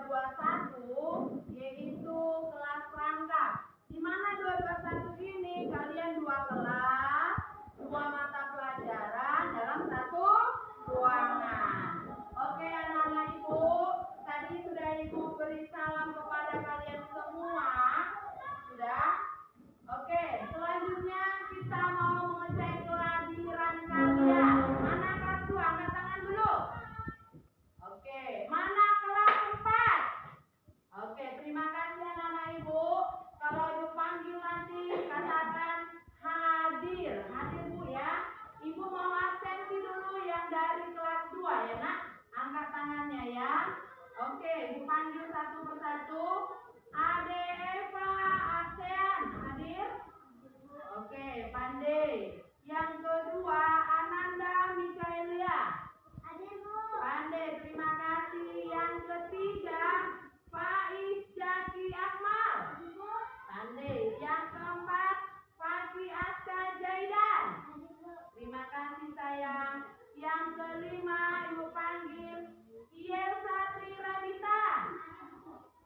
221 yaitu kelas rangkap. Di mana 221 ini kalian 2 kelas, 2 mata pelajaran dalam 1 ruangan. Oke anak-anak Ibu, tadi sudah Ibu beri salam kepada kalian semua. Sudah? Oke, selanjutnya kita mau mengecek kehadiran kalian. Mana kelas 2? Angkat tangan dulu. Oke, mana kelas 4? Oke, terima kasih anak-anak Ibu. Kalau Ibu panggil nanti katakan hadir. Hadir Bu ya. Ibu mau absensi dulu yang dari kelas 2 ya nak. Angkat tangannya ya. Oke, Ibu panggil satu persatu. Ade Eva ASEAN hadir. Oke, Pandey. Yang kedua Ananda Mikaelia. Hadir Bu. Pandey, terima kasih. Yang ketiga Faiz Jaki Akmal. Pandey. Yang keempat Faki Aska Jaidan. Terima kasih sayang. Yang kelima Ibu panggil Yelsa Tri Radita.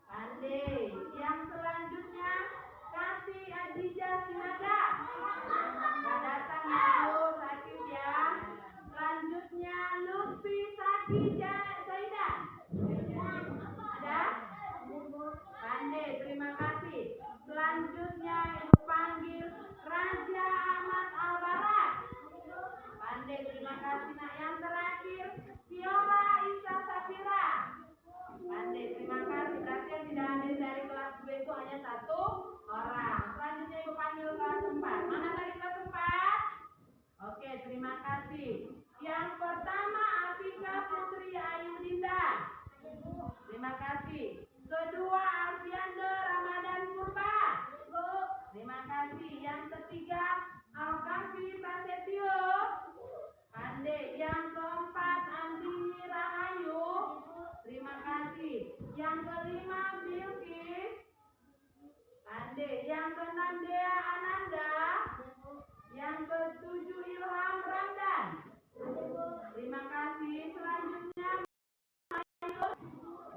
Pandey. Yang selanjutnya Kasih Adija Sinaga. Nggak datang ya Bu, sakit ya. Selanjutnya Lutfi Saki Zaidan. Ada? Pandey, terima kasih. Selanjutnya Ibu panggil Raja Ahmad Albarat. Pandey, terima kasih nak. Yang terakhir Viola Isa Safira. Pandey, terima kasih. Berarti yang tidak hadir dari kelas 2 itu hanya 1 orang. Selanjutnya Ibu panggil kelas 4. Mana tadi kelas 4? Oke, terima kasih. Yang pertama Afika Putri Ayu Dinda. Terima kasih. Kedua Alfiande Ramadan Purba. Terima kasih. Yang ketiga Alkafi Prasetyo. Pandey. Yang keempat Andini Rahayu. Terima kasih. Yang kelima Bilkis. Pandey. Yang keenam Dea Ananda. Yang ketujuh Ilham Ramdan. Terima kasih. Selanjutnya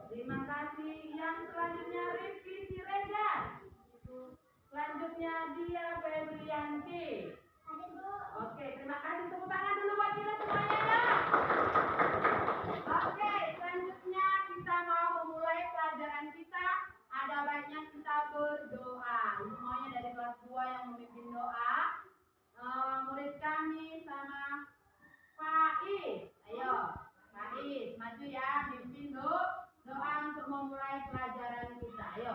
terima kasih. Yang selanjutnya Rifki Siregar. Selanjutnya Dia Febrianti. Oke, terima kasih. Tepuk tangan dulu buat kita semuanya ya. Oke, selanjutnya kita mau memulai pelajaran kita. Ada baiknya kita berdoa. Semuanya dari kelas 2 yang memimpin doa. Murid kami sama Faiz. Ayo, Faiz, maju ya, pimpin doa untuk memulai pelajaran kita. Ayo.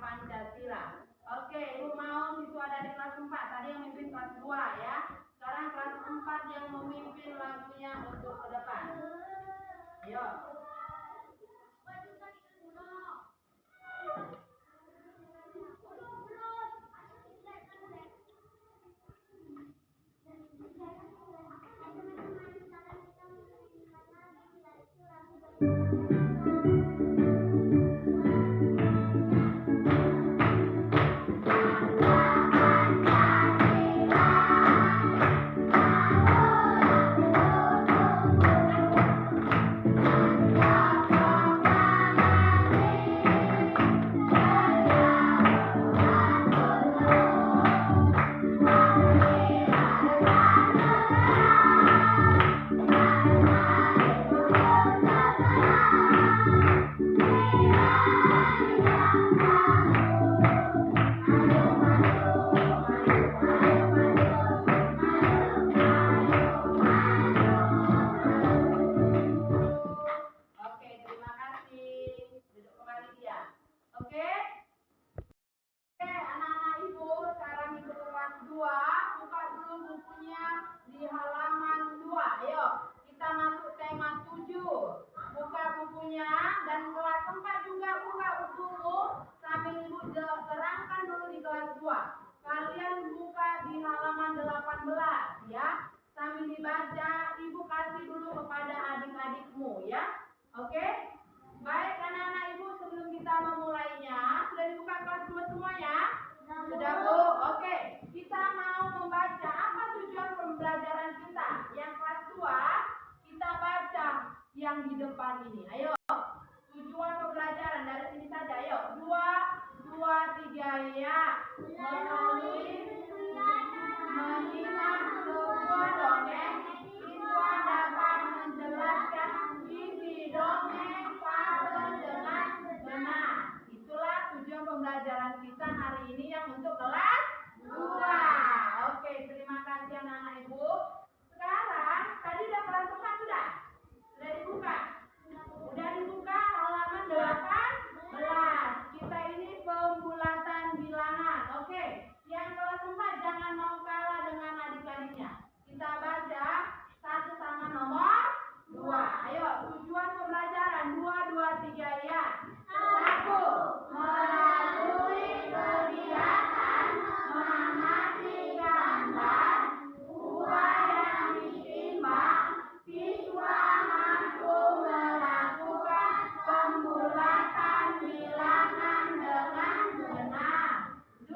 Pancasila. Oke, Ibu mau siswa dari kelas 4, tadi yang mimpin kelas 2. Ayo. Dan kelas 4 juga buka bukumu sambil Ibu terangkan dulu di kelas 2. Kalian buka di halaman 18 ya. Sambil dibaca, Ibu kasih dulu kepada adik-adikmu ya. Oke? Baik anak-anak Ibu, sebelum kita memulainya, sudah dibuka kelas 2 semua ya? Sudah Bu? Oke. Kita mau membaca apa tujuan pembelajaran kita. Yang kelas 2, kita baca yang di depan ini. Ayo. Tujuan pembelajaran dari sini saja. Ayo. 2, 3 ya. Melalui menyimak sebuah dongeng, siswa dapat menjelaskan isi dongeng fabel dengan benar. Itulah tujuan pembelajaran kita hari ini yang untuk kelas 2. Oke, terima kasih anak-anak Ibu. Sekarang tadi udah kelas 4 sudah? Sudah dibuka? Udah dibuka halaman 18. Kita ini pembulatan bilangan. Oke. Yang kelas 4 jangan mau kalah dengan adik-adiknya. Kita baca satu sama nomor 2. Ayo, tujuan pembelajaran 2, 3 ya. 1. Melalui kegiatan mengamati gambar buah yang ditimbang, siswa mampu melakukan pembulatan bilangan dengan benar. 2.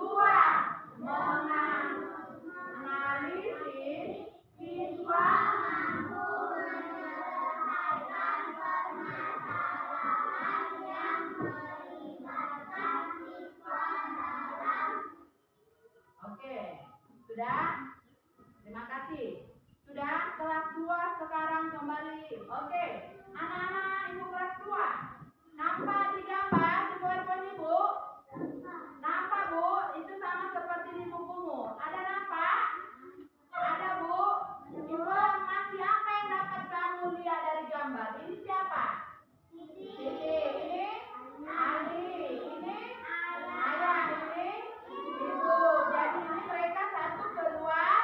Menganalisis, siswa mampu menyelesaikan permasalahan yang melibatkan siswa dalam. Oke, sudah? Terima kasih. Sudah kelas 2 sekarang kembali. Oke, anak-anak Ibu kelas 2. Nampak di gambar di PowerPoint Ibu? Nampak Bu? Itu sama seperti di bukumu. Ada nampak? Ada Bu? Informasi apa yang dapat kamu lihat dari gambar? Ini siapa? Siti. Ini Adi. Ini Ayah. Ini Ibu. Jadi ini mereka satu keluarga.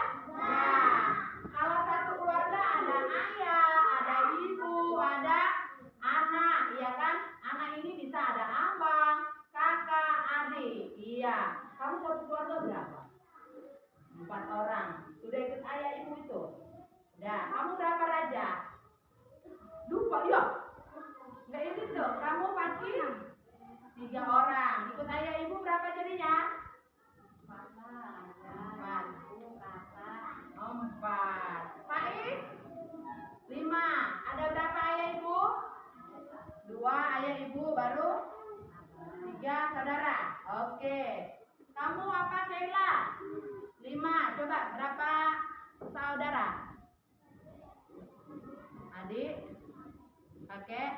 Kalau satu keluarga ada ayah, ada ibu, ada anak, iya kan? Anak ini bisa ada abang, kakak, adik. Iya. Kamu satu keluarga berapa? 4 orang. Sudah ikut ayah ibu itu? Udah. Kamu berapa raja? 2 ya? Enggak ini tuh. Kamu pasti 3 orang. Ikut ayah ibu berapa jadinya? 4. 4. Faiz? 5. Ada berapa ayah ibu? 2 ayah ibu baru 3 saudara. Oke. Kamu apa Sheila? 5. Coba berapa saudara? Adik? Kakek?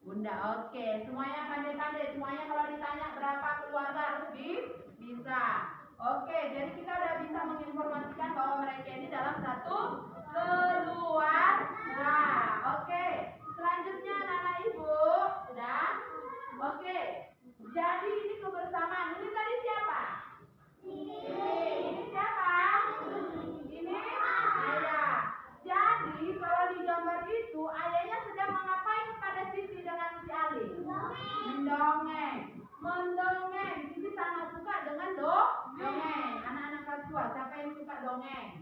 Bunda. Oke. Semuanya pandai-pandai. Semuanya kalau ditanya berapa keluarga harus bisa. Oke. Jadi kita udah bisa menginformasikan bahwa mereka ini dalam satu keluarga. Oke. Selanjutnya anak-anak Ibu. Sudah? Oke. Jadi ini kebersamaan. Ini tadi siapa? Ini siapa? Ini ayah. Jadi kalau di gambar ini dongeng?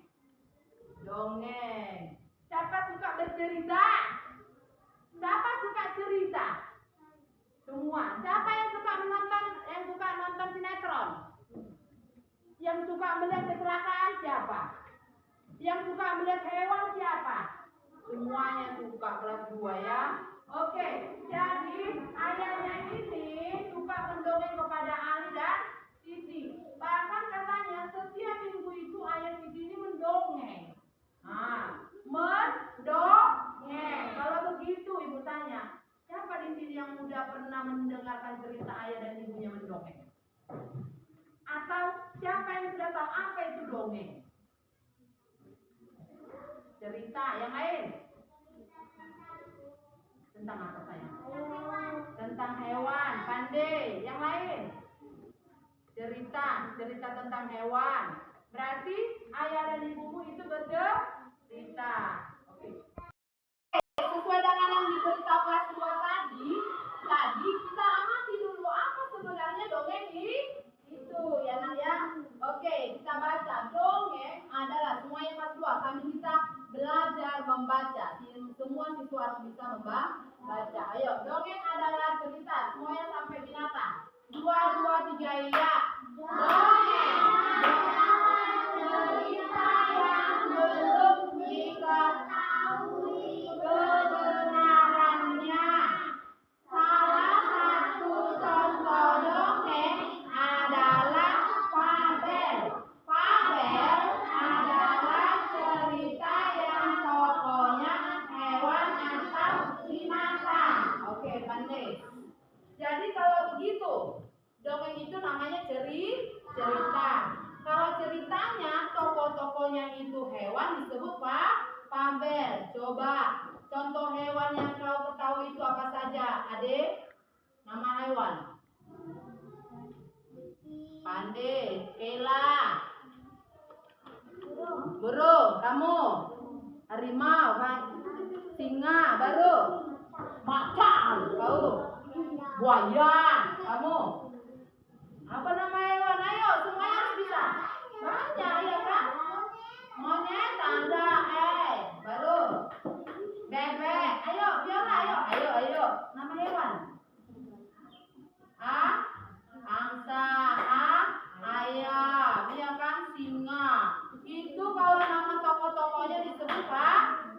Dongeng. Siapa suka bercerita? Siapa suka cerita? Semua. Siapa yang suka nonton sinetron? Yang suka melihat kecelakaan siapa? Yang suka melihat hewan siapa? Semuanya suka, kelas 2 ya. Oke, jadi ayahnya ini suka mendongeng kepada Ali dan Siti. Bahkan katanya setiap minggu itu ayah Siti ini mendongeng. Nah, mendongeng. Kalau begitu ibu tanya, siapa di sini yang sudah pernah mendengarkan cerita ayah dan ibunya mendongeng? Atau siapa yang sudah tahu apa itu dongeng? Cerita yang lain. Tentang apa sayang? Tentang hewan, pandai. Yang lain? Cerita tentang hewan. Berarti ayah dan ibumu itu bercerita. Oke. Sesuai dengan yang diberitahu kelas 2 tadi kita amati dulu apa sebenarnya dongeng itu ya nak ya. Oke, kita baca. Dongeng adalah semuanya kelas 2 sambil kita belajar membaca. Semua siswa harus bisa membaca. Ayo, dongeng adalah cerita. Semuanya sampai binatang. 2, 2, 3 iya. Dongeng. Cerita yang belum diketahui kebenarannya. Salah satu contoh dongeng adalah fabel. Fabel adalah cerita yang tokohnya hewan atau binatang. Oke, pandai. Jadi kalau begitu, dongeng itu namanya cerita. Kalau ceritanya tokoh-tokohnya itu hewan disebut fabel. Coba contoh hewan yang kau ketahui itu apa saja, Adik? Nama hewan. Pandai, Kela. Burung, kamu. Harimau, singa, baru. Macan, kau. Buaya, kamu. Apa nama hewan? Ayo, semuanya harus bisa. Banyak, ya kan? Monyet, tanda, baru. Bebek, ayo, biola, ayo. Nama hewan. Angsa, ayam, ya kan? Singa. Itu kalau nama tokoh-tokohnya disebut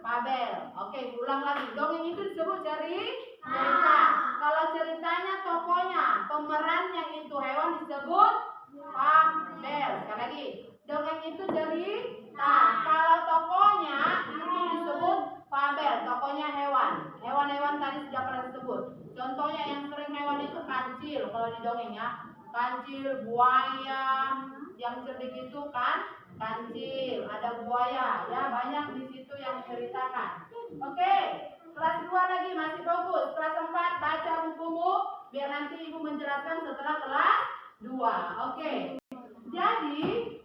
fabel. Oke, ulang lagi. Dongeng itu disebut cerita. Kalau ceritanya tokohnya, pemerannya itu hewan disebut fabel. Sekali lagi, dongeng itu cerita. Kalau tokohnya itu disebut fabel. Tokohnya hewan. Hewan-hewan tadi sudah pernah disebut. Contohnya yang sering hewan itu kancil kalau di dongeng ya. Kancil, buaya, yang cerdik itu kan kancil, ada buaya, ya banyak di situ yang diceritakan. Oke, kelas 2 lagi masih fokus. Kelas 4 baca bukumu biar nanti ibu menjelaskan setelah kelas 2. Oke. Jadi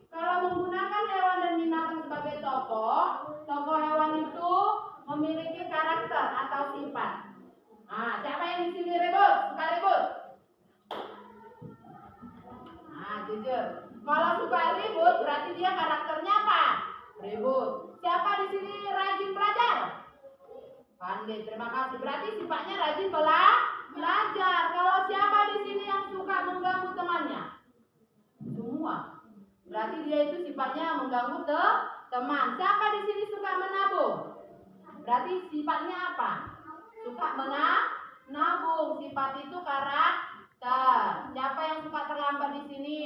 kalau menggunakan hewan dan binatang sebagai tokoh hewan itu memiliki karakter atau sifat. Nah, siapa yang di sini ribut? Suka ribut? Nah, jujur. Kalau suka ribut berarti dia karakternya apa? Ribut. Siapa di sini rajin belajar? Pandai, terima kasih. Berarti sifatnya rajin belajar. Kalau siapa di sini yang suka mengganggu temannya? Semua. Berarti dia itu sifatnya mengganggu teman. Siapa di sini suka menabung? Berarti sifatnya apa? Suka menabung. Sifat itu karakter. Siapa yang suka terlambat di sini?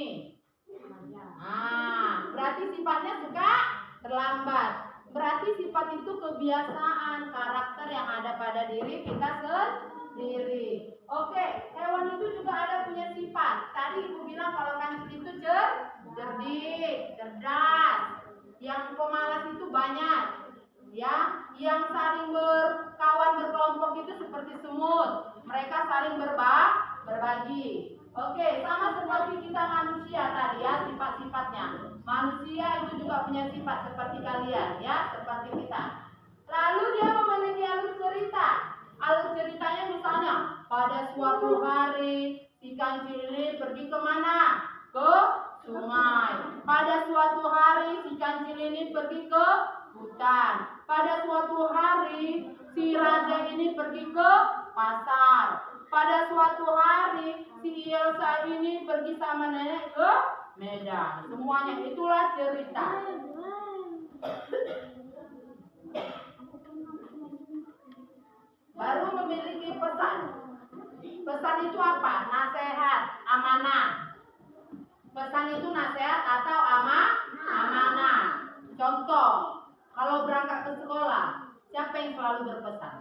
Berarti sifatnya suka terlambat. Berarti sifat itu kebiasaan, karakter yang ada pada diri kita sendiri. Oke, hewan itu juga ada punya sifat. Tadi ibu bilang kalau kancil itu cerdik, cerdas. Yang pemalas itu banyak. Ya, yang saling berkawan berkelompok itu seperti semut. Mereka saling berbagi. Oke, sama seperti kita manusia tadi ya, sifat-sifatnya. Manusia itu juga punya sifat seperti kalian ya, seperti kita. Lalu dia memiliki alur cerita. Alur ceritanya misalnya, pada suatu hari si kancil ini pergi kemana? Ke sungai. Pada suatu hari si kancil ini pergi ke hutan. Pada suatu hari si raja ini pergi ke pasar. Pada suatu hari si Elsa ini pergi sama nenek ke Medan. Semuanya itulah cerita. Baru memiliki pesan. Pesan itu apa? Nasihat, amanah. Pesan itu nasihat atau amanah. Contoh, kalau berangkat ke sekolah, siapa yang selalu berpesan?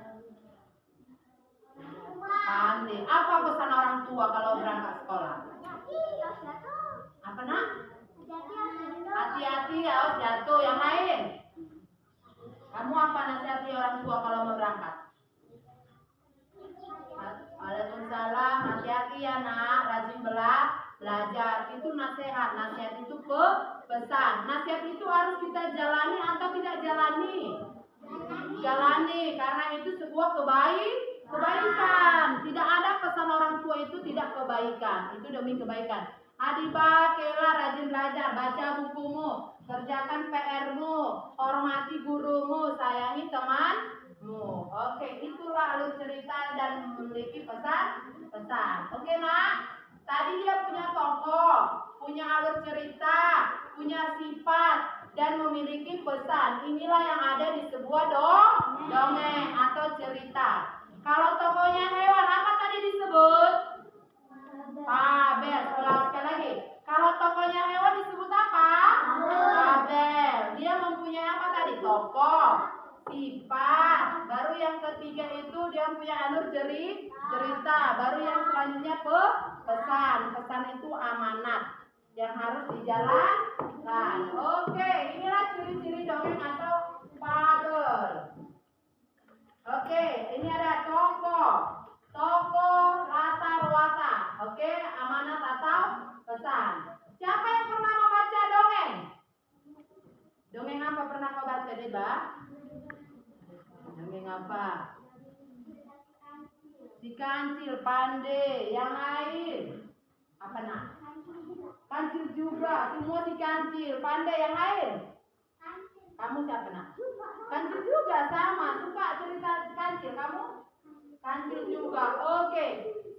Pandai. Apa pesan orang tua kalau berangkat sekolah? Apa nak? Hati-hati ya, jatuh. Yang lain? Kamu apa nasihati orang tua kalau mau berangkat? Waalaikumsalam. Hati-hati ya nak, rajin belajar. Itu nasihat. Nasihat itu pesan. Nasihat itu harus kita jalani atau tidak jalani? Jalani, karena itu sebuah kebaikan. Tidak ada pesan orang tua itu tidak kebaikan. Itu demi kebaikan. Adiba, Kela rajin belajar, baca bukumu, kerjakan PR-mu, hormati gurumu, sayangi temanmu. Oke, itulah alur cerita dan memiliki pesan. Oke nak, tadi dia punya tokoh, punya alur cerita, punya sifat, dan memiliki pesan. Inilah yang ada di sebuah dongeng atau cerita. Kalau tokohnya hewan, apa tadi disebut? Fabel. Sekali lagi. Kalau tokohnya hewan disebut apa? Fabel. Dia mempunyai apa tadi? Tokoh, sifat. Baru yang ketiga itu dia punya alur cerita. Baru yang selanjutnya pesan. Pesan itu amanat yang harus dijalankan. Oke, inilah ciri-ciri dongeng atau fabel. Oke, ini ada tokoh, latar watak. Oke, amanat atau pesan. Siapa yang pernah membaca dongeng? Dongeng apa pernah kau baca, Deba? Dongeng apa? Si kancil, pandai. Yang lain? Apa nak? Kancil juga. Semua si kancil, pandai. Yang lain? Kamu siapa nak? Kancil juga, sama. Suka cerita kancil. Kamu? Kancil juga. Oke.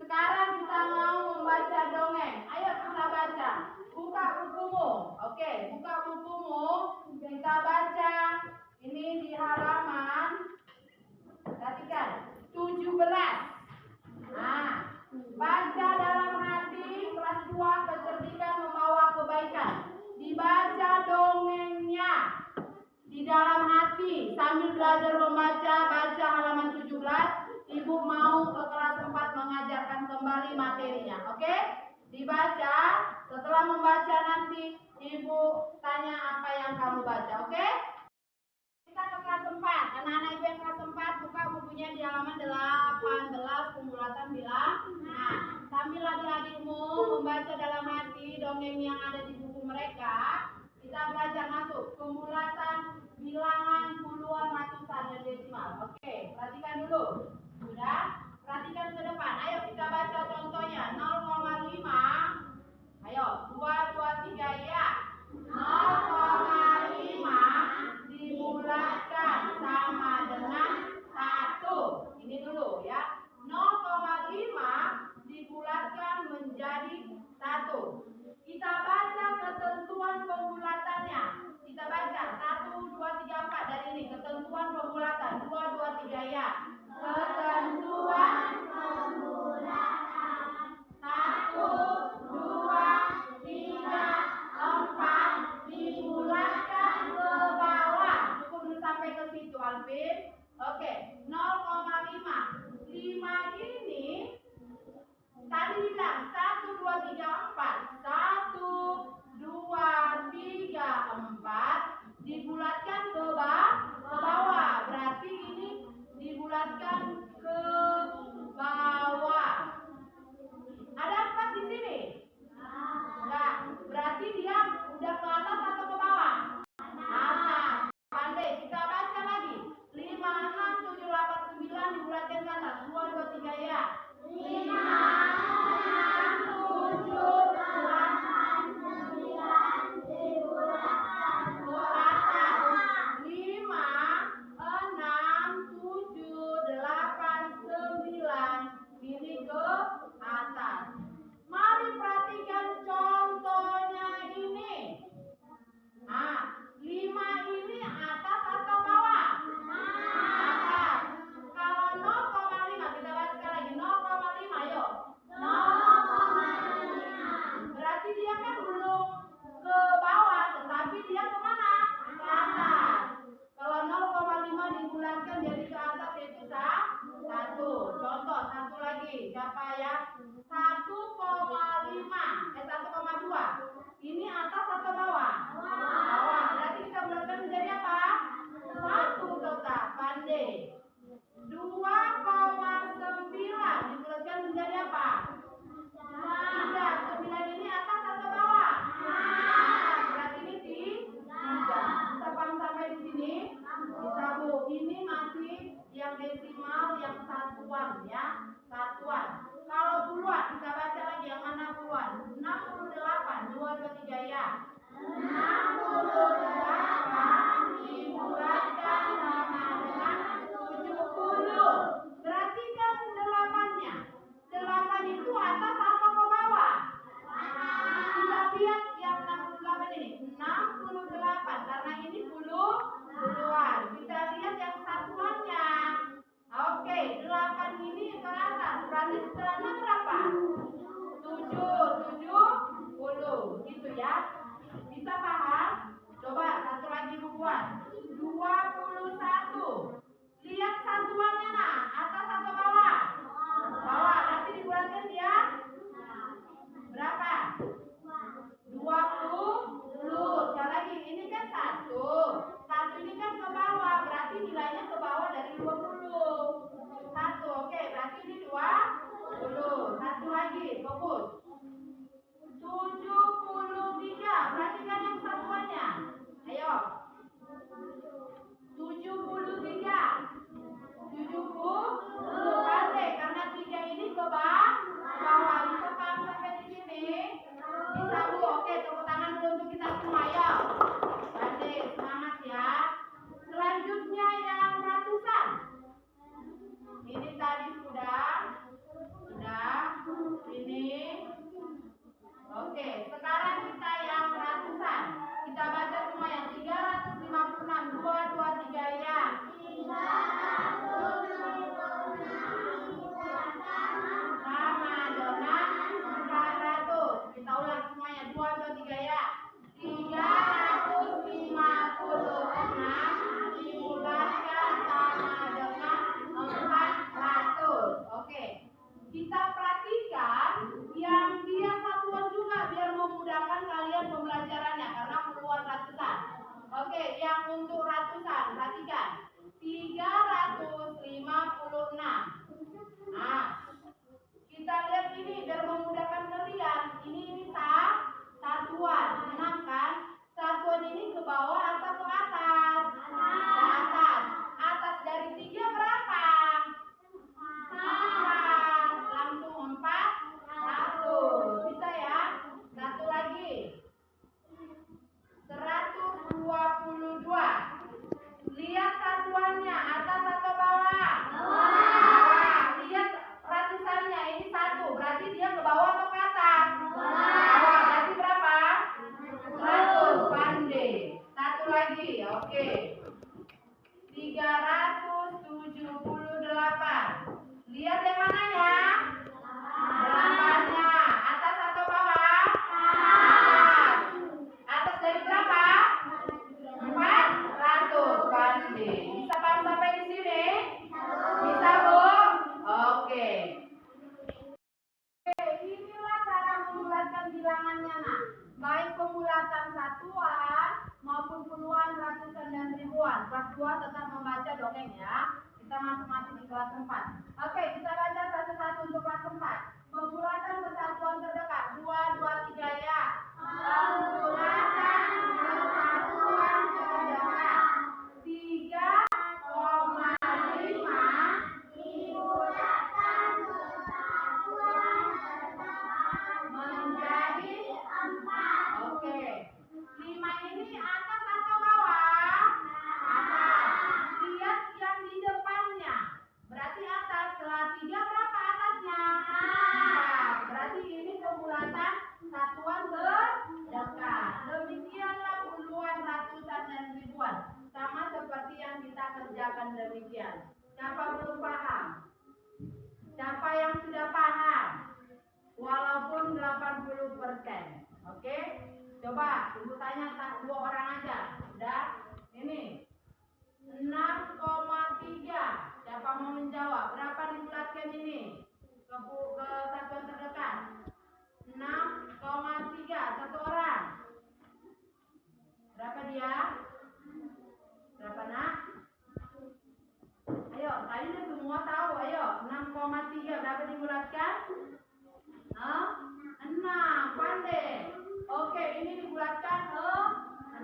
Sekarang kita mau membaca dongeng. Ayo kita baca. Buka bukumu. Oke, buka bukumu. Kita baca. Ini di halaman. Perhatikan. 17. Nah, baca dalam hati kelas 2 kecerdikan membawa kebaikan. Dibaca dongengnya di dalam hati sambil belajar membaca. Baca halaman 17. Ibu mau ke kelas 4 mengajarkan kembali materinya. Oke? Dibaca. Setelah membaca nanti ibu tanya apa yang kamu baca. Oke? Kita ke kelas 4. Anak-anak ibu yang kelas 4 buka bukunya di halaman 18 pembulatan bilang. Nah, sambil adik-adikmu membaca dalam hati dongeng yang ada di buku mereka, kita belajar masuk pembulatan bilangan puluhan ratusan dan desimal. Oke, perhatikan dulu. Sudah? Perhatikan ke depan. Ayo kita baca contohnya. 0,5. Ayo, 2, 3 ya. 0,5 dibulatkan sama dengan 1. Ini dulu ya. 0,5 dibulatkan menjadi 1. Kita baca ketentuan pembulatannya. Kita baca 1, 2, 3, 4 dari ini. Ketentuan pembulatan 2, 2, 3 ya. Ketentuan pembulatan 1, 2, 3, Siapa ya? 1,2. Ini atas atau bawah? Bawah. Berarti kita bulatkan menjadi apa? 1 tetap. Pandai. 2,9 dibulatkan menjadi apa? 3. 9 ini atas atau bawah? Berarti ini 3. Bisa paham sampai di sini? Bisa Bu. Ini masih yang desimal, yang satuan ya. Satuan. Kalau puluhan kita baca lagi yang mana puluhan? 68. 2, 2, 3 ya. 68 dibulatkan sama dengan 70. Berarti kan 8-nya. 8 itu atas atau ke bawah? Kita lihat yang 68 ini. 68 karena ini puluhan. Kita lihat yang satuannya. Oke, 8 ini ke atas. Berarti setelahnya berapa? 70. Gitu ya. Bisa paham? Coba satu lagi Bu buat. 21. Lihat satuannya nah, atas atau bawah? Bawah. Berarti dibulatkan dia berapa? 20. Sekali lagi, ini kan 1. 1 ini kan ke bawah, berarti nilainya ke bawah dari 20. 1, oke, berarti ini 20. Satu lagi, fokus. 73, perhatikan yang satuannya. Ayo. 73. 70 pandai karena 3 ini ke bawah. Bisa paham sampai di sini? Bisa Bu. Oke, tepuk tangan dulu untuk kita semua ya. Pandai, semangat ya. Selanjutnya yang ratusan. Ini tadi sudah. Ini. Oke, sekarang kita yang ratusan. Kita baca semua yang 356. 2, 2, 3 ya. 356 sama dengan 400. Kita ulang semuanya. 2, 2, 3 ya. 356 dibulatkan sama dengan 400. Oke. Kita perhatikan yang dia satuan juga biar memudahkan kalian pembelajarannya karena puluhan ratusan. Oke, yang untuk ratusan perhatikan. 356. Nah, kita lihat ini biar memudahkan kalian. Ini satuan. 6 kan? Satuan ini ke bawah atau ke atas? Ke atas. Atas dari 3 berapa? 4. Langsung 400. Bisa ya? Satu lagi. 122. Lihat satuannya atas atau bawah? Bawah. Lihat ratusannya ini 1. Berarti dia ke bawah atau ke atas? Bawah. Berarti berapa? 100. Pandai. Satu lagi. Oke. 378. Lihat yang mana ya? 8-nya. Atas atau bawah? Atas. Atas dari berapa? 400. Pandai. Bisa paham sampai di sini? Bisa Bu? Oke. Inilah cara membulatkan bilangannya nah. Baik pembulatan satuan maupun puluhan, ratusan dan ribuan. Kelas 2 tetap membaca dongeng ya. Kita masing-masing di kelas 4. Oke, kita baca satu-satu untuk kelas 4. Pembulatan kesatuan terdekat. 2, 2, 3 ya. Pembulatan kesatuan terdekat. 3,5 dibulatkan kesatuan terdekat menjadi 4. Oke. 5 ini atas atau bawah? Atas. Lihat yang di depannya. Berarti atas. Setelah 3 berapa atasnya? 4. Berarti ini pembulatan satuan terdekat. Demikianlah puluhan, ratusan dan ribuan. Sama seperti yang kita kerjakan demikian. Siapa belum paham? Siapa yang sudah paham? Walaupun 80%. Oke? Coba ibu tanya 2 orang aja. Udah? Ini 6,3. Siapa mau menjawab? Berapa dibulatkan ini? ke satuan terdekat. 6,3 satu orang. Berapa dia? Berapa nak? Ayo, kalian semua tahu. Ayo, 6,3 berapa dibulatkan? 6. Pandai. Oke, ini dibulatkan ke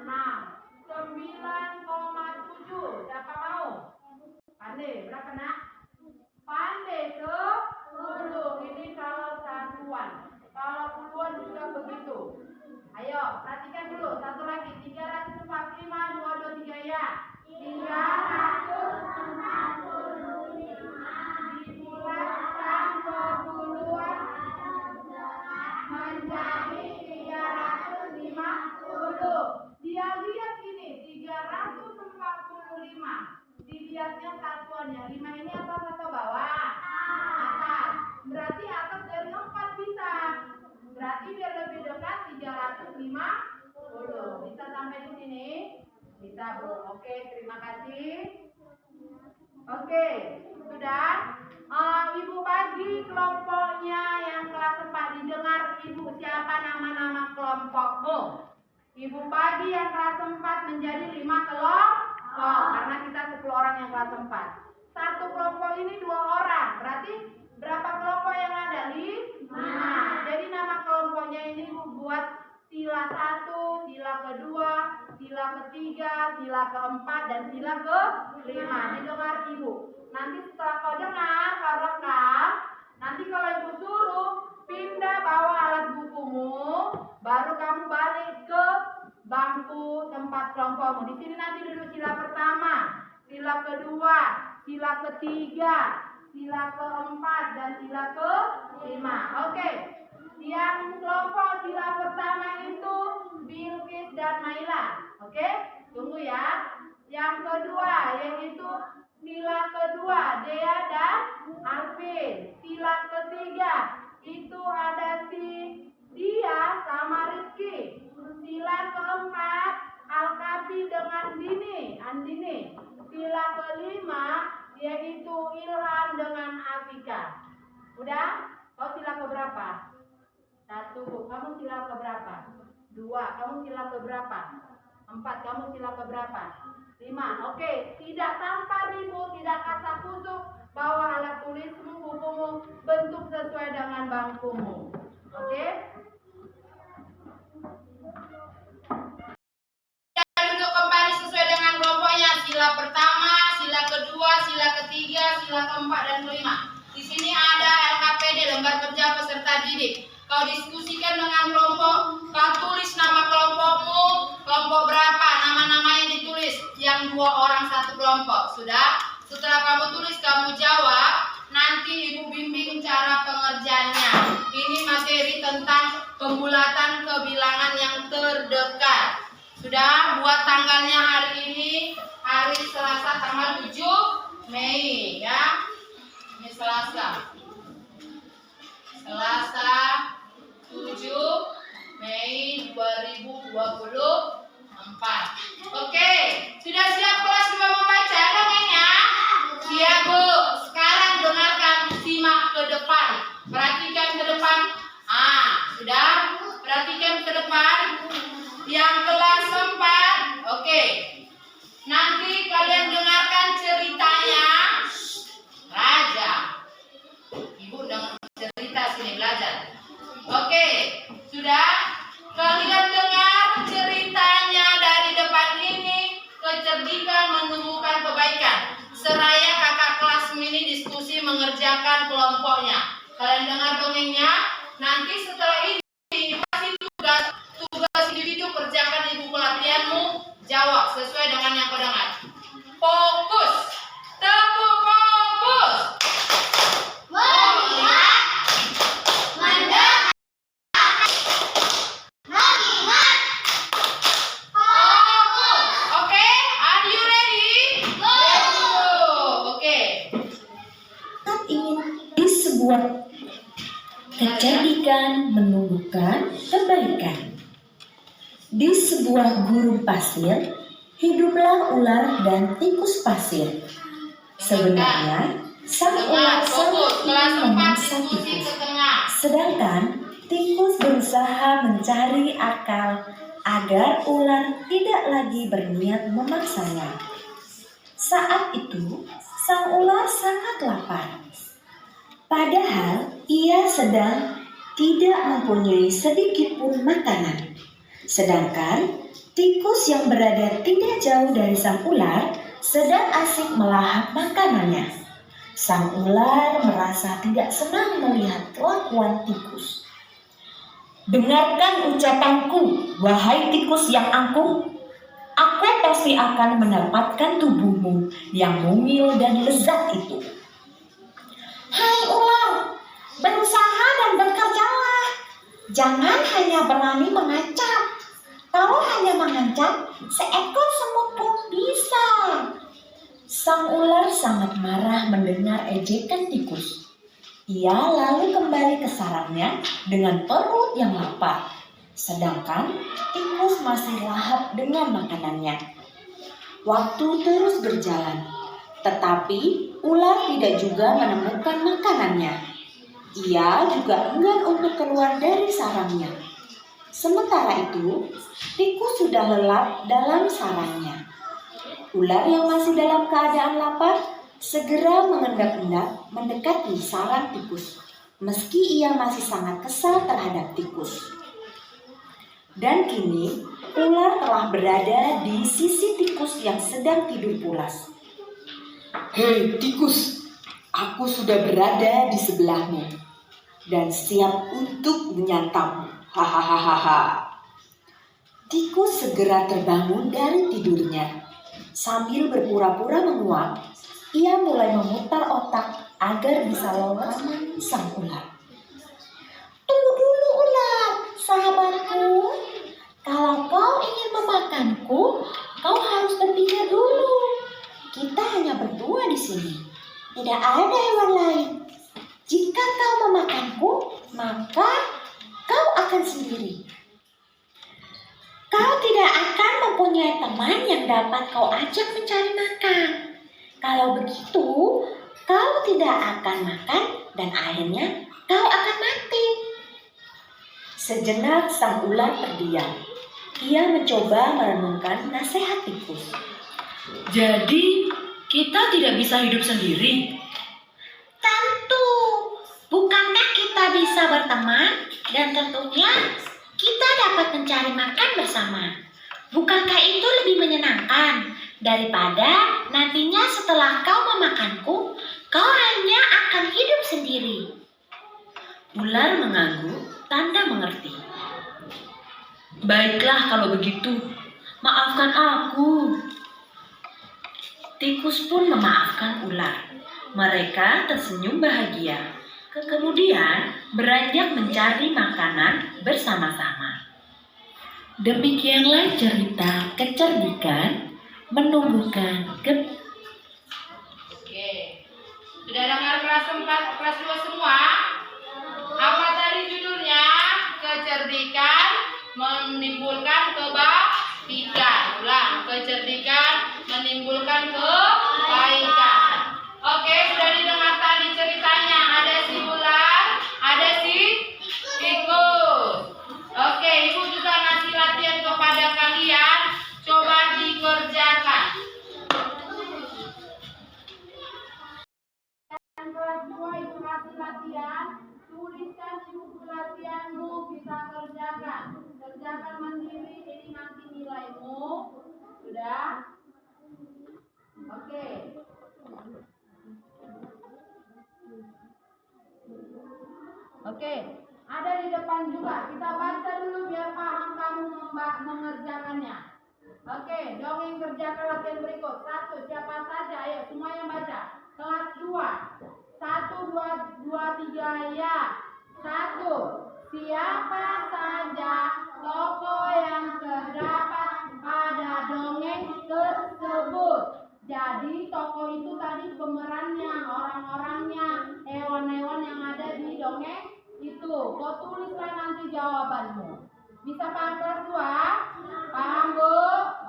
6. 9,7. Siapa mau? Pandai. Berapa nak? Pandai ke 10. Ini kalau satuan. Kalau puluhan juga begitu. Ayo, perhatikan dulu. Satu lagi. 345, 223 ya. 345 dibulatkan ke puluhan menjadi 350. Dia lihat ini 345. Dilihatnya satuannya. 5 ini atas atau bawah? Atas. Berarti atas dari 4 bisa. Berarti biar lebih dekat 350. Bisa sampai di sini? Bisa, Bu. Oke, terima kasih. Oke, sudah. Ibu bagi kelompoknya yang kelas 4. Didengar Ibu siapa nama-nama kelompokmu? Ibu bagi yang kelas 4 menjadi 5 kelompok. Karena kita 10 orang yang kelas 4. Satu kelompok ini 2 orang. Berarti berapa kelompok yang ada? 5. Jadi nama kelompoknya ini Ibu buat sila 1, sila kedua, sila ketiga, sila keempat, dan sila ke-5. Didengar Ibu. Nanti setelah kau dengar, kau rekam. Nanti kalau Ibu suruh pindah bawa alat bukumu, baru kamu balik ke bangku tempat kelompokmu. Di sini nanti duduk sila pertama, sila kedua, sila ketiga, sila keempat, dan sila ke-5. Oke. Yang kelompok sila pertama itu Bilqis dan Maila. Oke? Tunggu ya. Yang kedua yaitu sila kedua Dea dan Alvin. Sila ketiga itu ada si Dia sama Rizky. Sila keempat Alkafi dengan Andini. Sila kelima yaitu Ilham dengan Afika. Udah? Kau sila keberapa? 1. Kamu sila keberapa? 2. Kamu sila keberapa? 4. Kamu sila keberapa? 5. Oke. Tidak tanpa ribut, tidak kasak kusuk. Bawa alat tulismu, bukumu, bentuk sesuai dengan bangkumu. Oke? Duduk kembali sesuai dengan kelompoknya. Sila pertama, sila kedua, sila ketiga, sila keempat, dan kelima. Di sini ada LKPD, lembar kerja peserta didik. Kau diskusikan dengan kelompok, kau tulis nama kelompokmu, kelompok berapa, nama-namanya ditulis, yang 2 orang satu kelompok. Sudah? Setelah kamu tulis, kamu jawab, nanti Ibu bimbing cara pengerjaannya. Ini materi tentang pembulatan kebilangan yang terdekat. Sudah? Buat tanggalnya hari ini, hari Selasa tanggal 7 Mei ya. Ini Selasa 7 Mei 2024. Oke, sudah siap kelas 2 membaca dongengnya? Siap, Bu. Sekarang dengarkan, simak ke depan. Perhatikan ke depan. Sudah? Perhatikan ke depan. Yang kelas 4. Oke. Nanti kalian dengarkan ceritanya Raja. Ibu dengar cerita sini belajar. Oke, sudah? Kalian dengar ceritanya dari depan ini. Kecerdikan menumbuhkan kebaikan. Seraya kakak kelas ini diskusi mengerjakan kelompoknya. Kalian dengar dongengnya? Nanti setelah ini kasih tugas individu, kerjakan di buku latihanmu. Jawab sesuai dengan yang kau dengar. Fokus. Tepuk fokus. Melihat, mendengar, mengingat. Fokus. Oke, are you ready? Go. Oke. Saat ingin di sebuah kecerdikan menumbuhkan kebaikan. Di sebuah gurun pasir, hiduplah ular dan tikus pasir. Sebenarnya, Sang ular sangat ingin memangsa tikus, sedangkan tikus berusaha mencari akal agar ular tidak lagi berniat memangsanya. Saat itu, sang ular sangat lapar. Padahal ia sedang tidak mempunyai sedikit pun makanan. Sedangkan tikus yang berada tidak jauh dari sang ular sedang asik melahap makanannya. Sang ular merasa tidak senang melihat kelakuan tikus. "Dengarkan ucapanku, wahai tikus yang angkuh. Aku pasti akan mendapatkan tubuhmu yang mungil dan lezat itu." "Hai ular, berusaha dan bekerjalah. Jangan hanya berani mengancam. Kalau hanya mengancam, seekor semut pun bisa." Sang ular sangat marah mendengar ejekan tikus. Ia lalu kembali ke sarangnya dengan perut yang lapar, sedangkan tikus masih lahap dengan makanannya. Waktu terus berjalan, tetapi ular tidak juga menemukan makanannya. Ia juga enggan untuk keluar dari sarangnya. Sementara itu, tikus sudah lelap dalam sarangnya. Ular yang masih dalam keadaan lapar segera mengendap-endap mendekati sarang tikus, meski ia masih sangat kesal terhadap tikus. Dan kini, ular telah berada di sisi tikus yang sedang tidur pulas. "Hei tikus, aku sudah berada di sebelahmu dan siap untuk menyantapmu. Hahaha." Tikus segera terbangun dari tidurnya. Sambil berpura-pura menguap, ia mulai memutar otak agar bisa lolos sang ular. "Tunggu dulu ular, sahabatku. Kalau kau ingin memakanku, kau harus berpikir dulu. Kita hanya berdua di sini. Tidak ada hewan lain. Jika kau memakanku, maka kau akan sendiri. Kau tidak akan mempunyai teman yang dapat kau ajak mencari makan. Kalau begitu, kau tidak akan makan dan akhirnya kau akan mati." Sejenak sang ular terdiam. Ia mencoba merenungkan nasihat tikus. "Jadi, kita tidak bisa hidup sendiri?" "Tentu, bukankah kita bisa berteman dan tentunya kita dapat mencari makan bersama. Bukankah itu lebih menyenangkan daripada nantinya setelah kau memakanku, kau hanya akan hidup sendiri?" Ular mengangguk, tanda mengerti. "Baiklah kalau begitu, maafkan aku." Tikus pun memaafkan ular. Mereka tersenyum bahagia. Kemudian beranjak mencari makanan bersama-sama. Demikianlah cerita kecerdikan menumbuhkan Oke. Sudah dengar kelas 4, kelas 2 semua? Apa tadi judulnya? Kecerdikan menimbulkan kebaikan. Ulang, kecerdikan menimbulkan kebaikan. Oke, sudah didengar tadi ceritanya. Ada si ular, ada si tikus. Oke, ibu juga ngasih latihan kepada kalian. Coba dikerjakan. Kelas 2 itu kasih latihan. Tuliskan di buku latihanmu, kita kerjakan. Kerjakan mandiri, jadi nanti nilaimu. Sudah? Oke. Oke, ada di depan juga. Kita baca dulu biar paham kamu mengerjakannya. Oke, dongeng kerjakan latihan berikut. 1, siapa saja? Ayo, semua yang baca. Kelas 2. 1, 2, 3, ya. 1. Siapa saja tokoh yang terdapat pada dongeng tersebut? Jadi tokoh itu tadi pemerannya, orang-orangnya, hewan-hewan yang ada di dongeng itu. Kau tulislah nanti jawabanmu. Bisa paham kelas 2? Paham, Bu?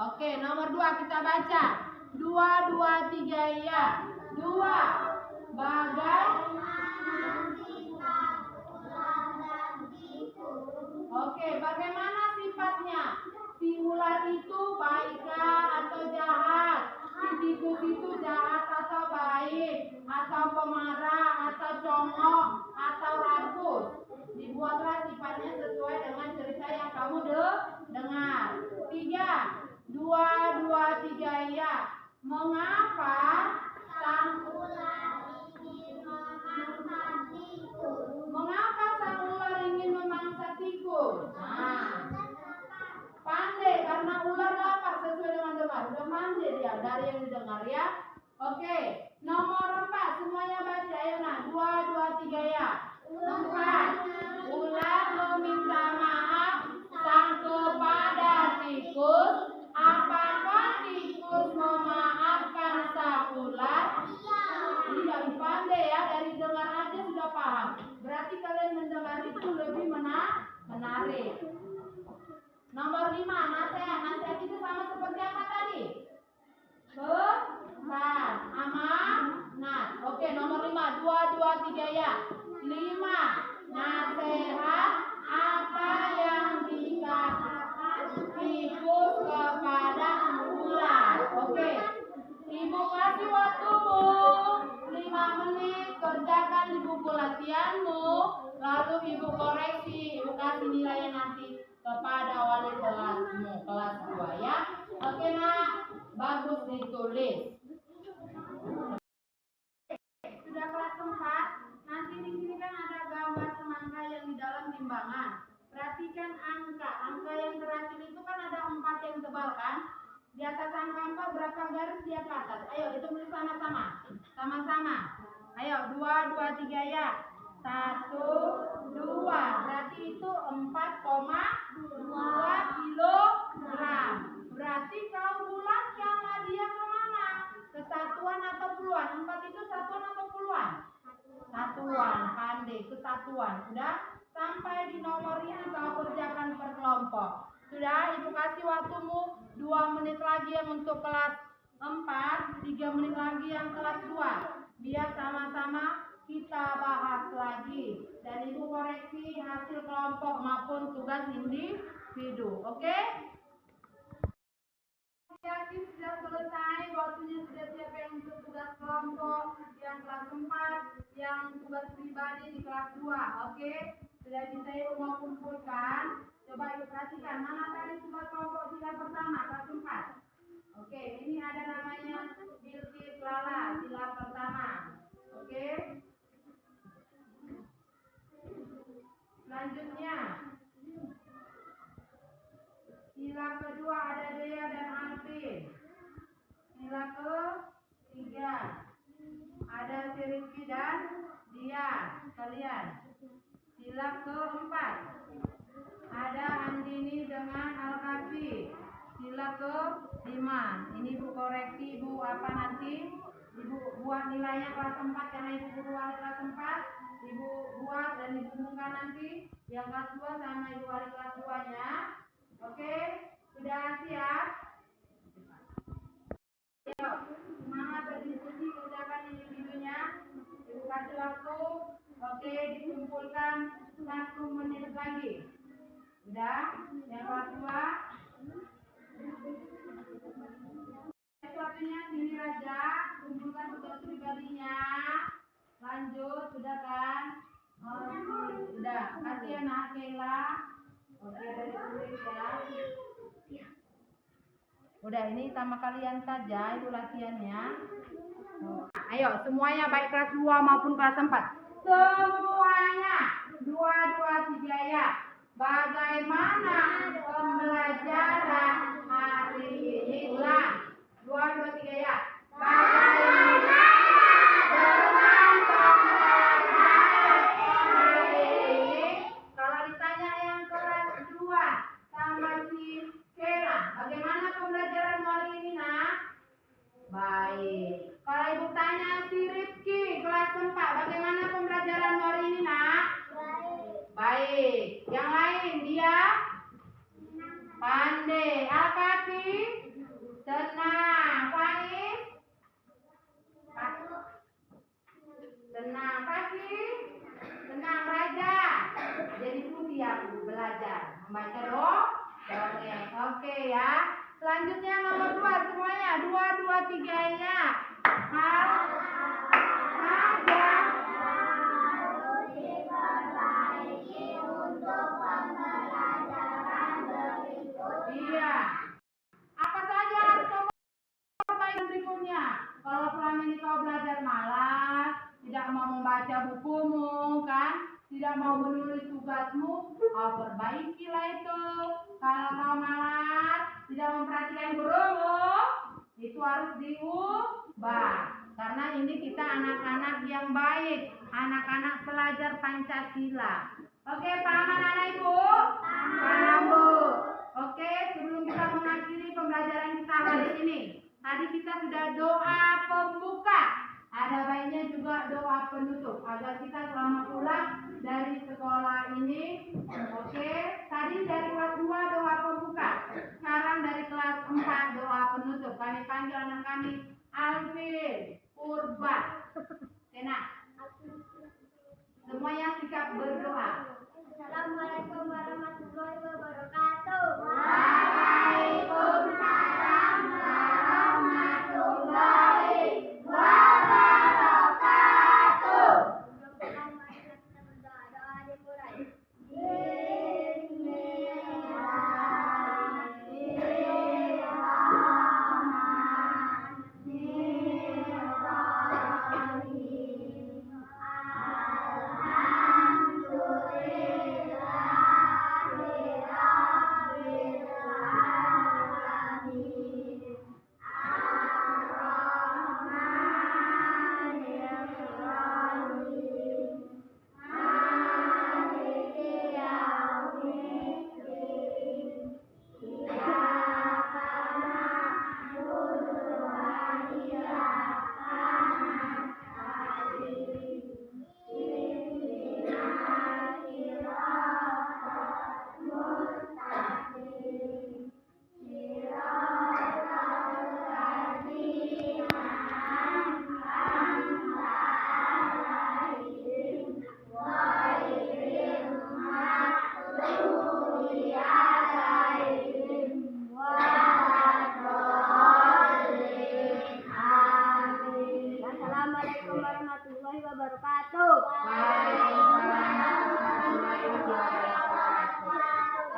Oke, nomor 2 kita baca. 2, 2, 3, ya. 2. Oke, bagaimana sifatnya? Si ular itu baikkah atau jahat? Si tikus itu jahat atau baik? Atau pemarah? Atau congok? Atau rakus? Dibuatlah sifatnya sesuai dengan cerita yang kamu dengar. 3, 2, 3 ya. Mengapa sang ular ingin memangsa tikus? Nah, pandai karena ular lapar sesuai dengan dengar. Udah pandai dia dari yang didengar ya. Oke, nomor 4 semuanya baca ya. Nah, 2, 3 ya. 4. Ular meminta maaf sang kepada tikus. Apakah tikus memaafkan sang ular? Ini dari pandai ya, dari dengar aja sudah paham. Berarti kalian mendengar itu lebih menarik. Nomor 5, nasihat. Nasihat itu sama seperti apa tadi? Pesan, amanat. Oke, nomor 5, 2, 3 ya. 5. Nasihat apa yang dikatakan tikus kepada ular. Oke. Ibu kasih waktumu 5 menit, kerjakan di buku latihanmu, lalu ibu koreksi, ibu kasih nilainya nanti kepada wali kelasmu, kelas 2 ya. Oke nak, bagus ditulis. Sudah kelas 4, nanti di sini kan ada gambar semangka yang di dalam timbangan. Perhatikan angka yang terakhir itu kan ada 4 yang tebal kan? Di atas angka 4 berapa garis dia ke atas? Ayo hitung dulu sama-sama. Ayo 2, 3 ya. 1, 2. Berarti itu 4,2 kilogram. Berarti kau bulatkanlah dia kemana? Kesatuan atau puluhan? 4 itu satuan atau puluhan? Satuan. Pandai, kesatuan. Sudah? Sampai di nomor ini kau kerjakan per kelompok. Sudah, ibu kasih waktumu 2 menit lagi yang untuk kelas 4, 3 menit lagi yang kelas 2. Biar sama-sama kita bahas lagi. Dan ibu koreksi hasil kelompok maupun tugas individu. Oke? Yakin sudah selesai, waktunya sudah siap yang untuk tugas kelompok, yang kelas 4, yang tugas pribadi di kelas 2. Oke? Sudah bisa ibu mau kumpulkan. Coba ibu perhatikan, mana tadi tugas kelompok sila pertama, kelas 4. Oke, ini ada namanya Bilqis Lala, sila pertama. Oke. Selanjutnya, sila kedua ada Dea dan Alvin. Sila ketiga ada Rizky dan Dia, kalian. Sila keempat ada Andini dengan Al-Kafi. Sila ke-5. Ini ibu koreksi, ibu apa nanti? Ibu buat nilainya kelas 4 karena ibu guru wali kelas 4. Ibu buat dan ibu umumkan nanti yang kelas 2 sama ibu wali kelas 2-nya. Oke? Sudah siap? Ayo, semangat berdiskusi, kerjakan individunya. Ibu kasih waktu. Oke, dikumpulkan 1 menit lagi. Sudah? Yang kelas 2. Satunya sini Raja, kumpulkan tugas pribadinya. Lanjut, sudah kan? Sudah, kasih anak Kela. Oke, dari tulis ya. Udah, ini sama kalian saja itu latihannya. Ayo, semuanya baik kelas 2 maupun kelas 4. Semuanya 2, 3 ya. Bagaimana pembelajaran hari ini? Ulang. 2, 3 ya. Bagaimana dengan pembelajaran hari ini? Kalau ditanya yang kelas 2 sama si Kera, bagaimana pembelajaran hari ini nak? Baik. Kalau ibu tanya si Rizky kelas 4, bagaimana pembelajaran hari ini nak? Baik. Yang lain dia pandai. Al-Kafi senang. Faiz Selanjutnya nomor 2 semuanya. 2, 2, 3 ya. Hal saja harus diperbaiki untuk pembelajaran berikut. Iya. Apa saja harus kamu perbaiki berikutnya? Kalau selama ini kau belajar malas, tidak mau membaca bukumu, kan? Tidak mau menulis tugasmu, kau perbaikilah itu. Kalau kau malas, tidak memperhatikan gurumu, itu harus diubah. Karena ini kita anak-anak yang baik, anak-anak pelajar Pancasila. Oke, paham anak-anak ibu? Paham bu. Oke, sebelum kita mengakhiri pembelajaran kita hari ini, tadi kita sudah doa pembuka. Ada baiknya juga doa penutup agar kita selamat pulang dari sekolah ini. Oke, tadi dari kelas 2 doa pembuka. Sekarang dari kelas 4 doa penutup. Kami panggil anak kami Alvin, Purba, Kena. Semuanya sikap berdoa. Assalamualaikum warahmatullahi wabarakatuh. Waalaikumsalam warahmatullahi wabarakatuh. Kita berdoa, doa dimulai. Assalamualaikum warahmatullahi wabarakatuh.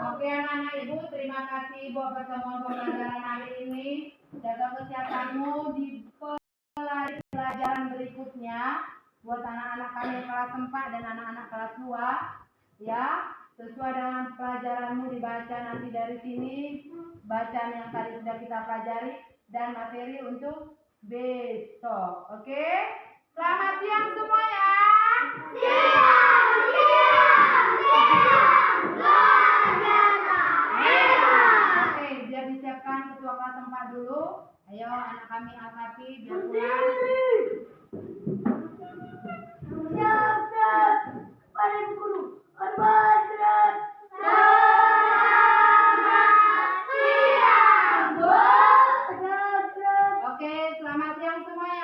Oke anak-anak ibu, terima kasih buat pertemuan pembelajaran hari ini. Jaga kesehatanmu di pelajaran berikutnya. Buat anak-anak kami kelas 4 dan anak-anak kelas 2, ya, sesuai dengan pelajaranmu dibaca nanti dari sini, bacaan yang tadi sudah kita pelajari dan materi untuk besok. Oke? Selamat siang semua ya. Oke, biar disiapkan ketua kelas 4 dulu. Ayo anak kami Al-Kafi biar pulang. Oke, selamat siang semua ya.